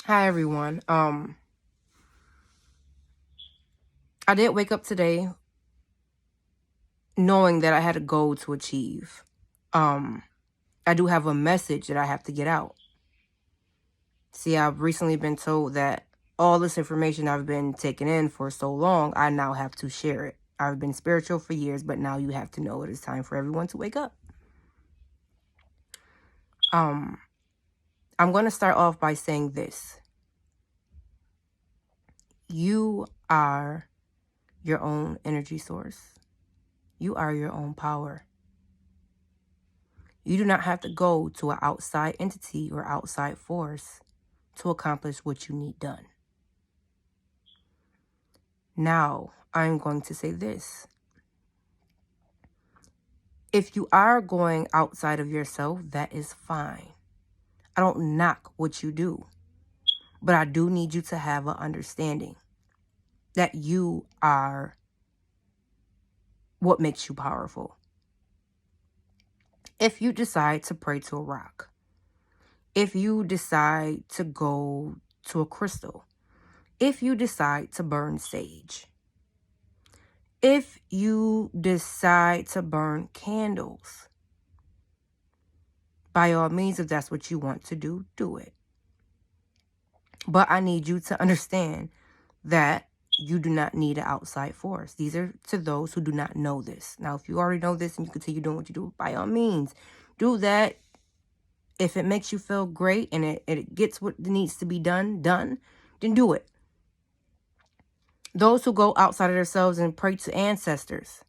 Hi everyone. I did wake up today knowing that I had a goal to achieve. I do have a message that I have to get out. See, I've recently been told that all this information I've been taking in for so long, I now have to share it. I've been spiritual for years, but now you have to know it is time for everyone to wake up. I'm going to start off by saying this. You are your own energy source. You are your own power. You do not have to go to an outside entity or outside force to accomplish what you need done. Now, I'm going to say this. If you are going outside of yourself, that is fine. I don't knock what you do, but I do need you to have an understanding that you are what makes you powerful. If you decide to pray to a rock, if you decide to go to a crystal, if you decide to burn sage, if you decide to burn candles, by all means, if that's what you want to do, do it. But I need you to understand that you do not need an outside force. These are to those who do not know this. Now, if you already know this and you continue doing what you do, by all means, do that. If it makes you feel great and it gets what needs to be done, then do it. Those who go outside of themselves and pray to ancestors,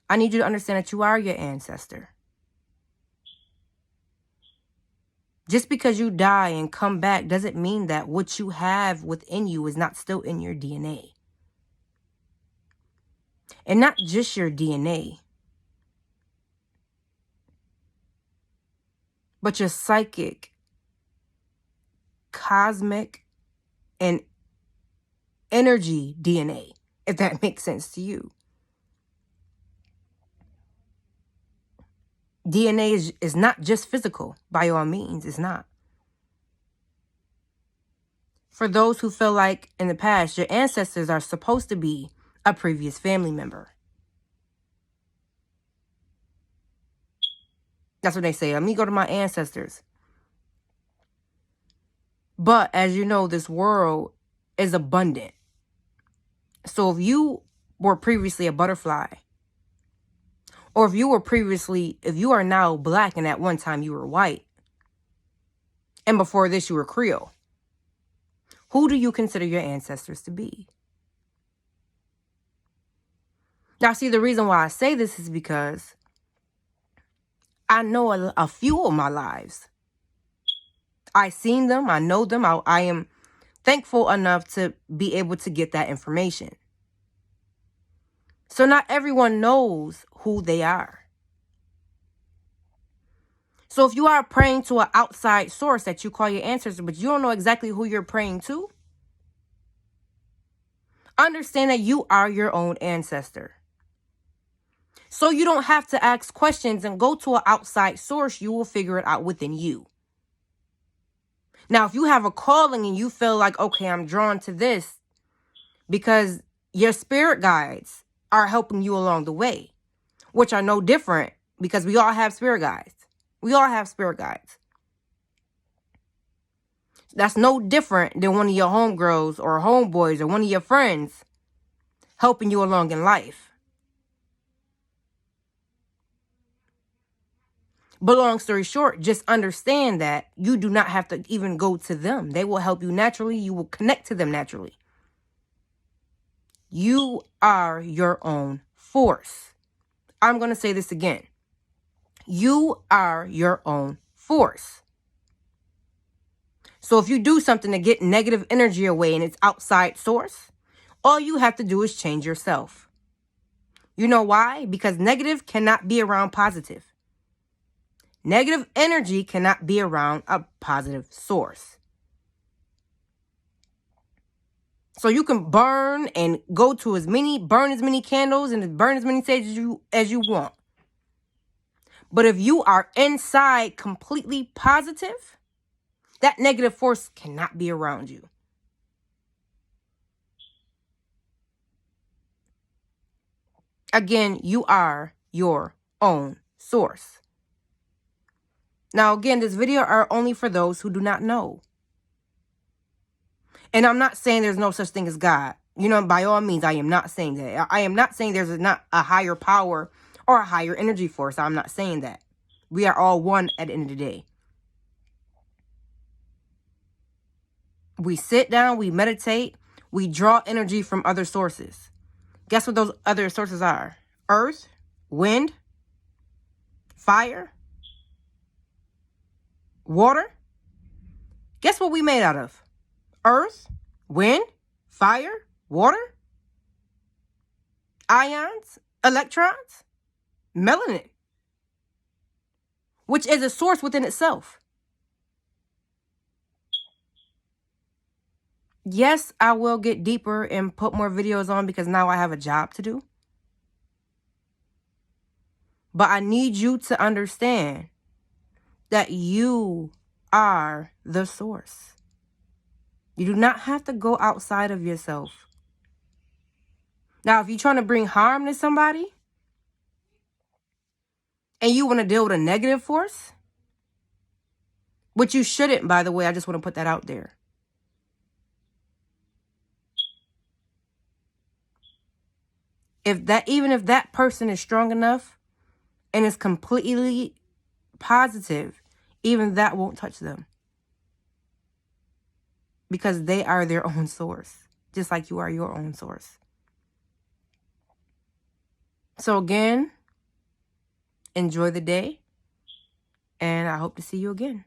I need you to understand that you are your ancestor. Just because you die and come back doesn't mean that what you have within you is not still in your DNA. And not just your DNA, but your psychic, cosmic, and energy DNA, if that makes sense to you. DNA is not just physical, by all means, it's not. For those who feel like in the past, your ancestors are supposed to be a previous family member. That's what they say. Let me go to my ancestors. But as you know, this world is abundant. So if you were previously a butterfly, or if you are now black and at one time you were white, and before this you were Creole, who do you consider your ancestors to be? Now, see, the reason why I say this is because I know a few of my lives. I've seen them. I know them. I am thankful enough to be able to get that information. So not everyone knows who they are. So if you are praying to an outside source that you call your ancestor, but you don't know exactly who you're praying to, understand that you are your own ancestor. So you don't have to ask questions and go to an outside source. You will figure it out within you. Now, if you have a calling and you feel like, okay, I'm drawn to this because your spirit guides are helping you along the way, which are no different because we all have spirit guides. We all have spirit guides. That's no different than one of your homegirls or homeboys or one of your friends helping you along in life. But long story short, just understand that you do not have to even go to them. They will help you naturally. You will connect to them naturally. You are your own force. I'm going to say this again. You are your own force. So if you do something to get negative energy away and it's outside source, all you have to do is change yourself. You know why? Because negative cannot be around positive. Negative energy cannot be around a positive source. So you can burn and burn as many candles and burn as many sage as you want. But if you are inside completely positive, That negative force cannot be around you. Again, you are your own source. Now, again, this video are only for those who do not know. And I'm not saying there's no such thing as God. You know, by all means, I am not saying that. I am not saying there's not a higher power or a higher energy force. I'm not saying that. We are all one at the end of the day. We sit down, we meditate, we draw energy from other sources. Guess what those other sources are? Earth, wind, fire, water. Guess what we made out of? Earth, wind, fire, water, ions, electrons, melanin, which is a source within itself. Yes, I will get deeper and put more videos on because now I have a job to do. But I need you to understand that you are the source. You do not have to go outside of yourself. Now, if you're trying to bring harm to somebody and you want to deal with a negative force, which you shouldn't, by the way, I just want to put that out there. Even if that person is strong enough and is completely positive, even that won't touch them. Because they are their own source, just like you are your own source. So again, enjoy the day, and I hope to see you again.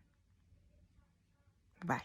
Bye.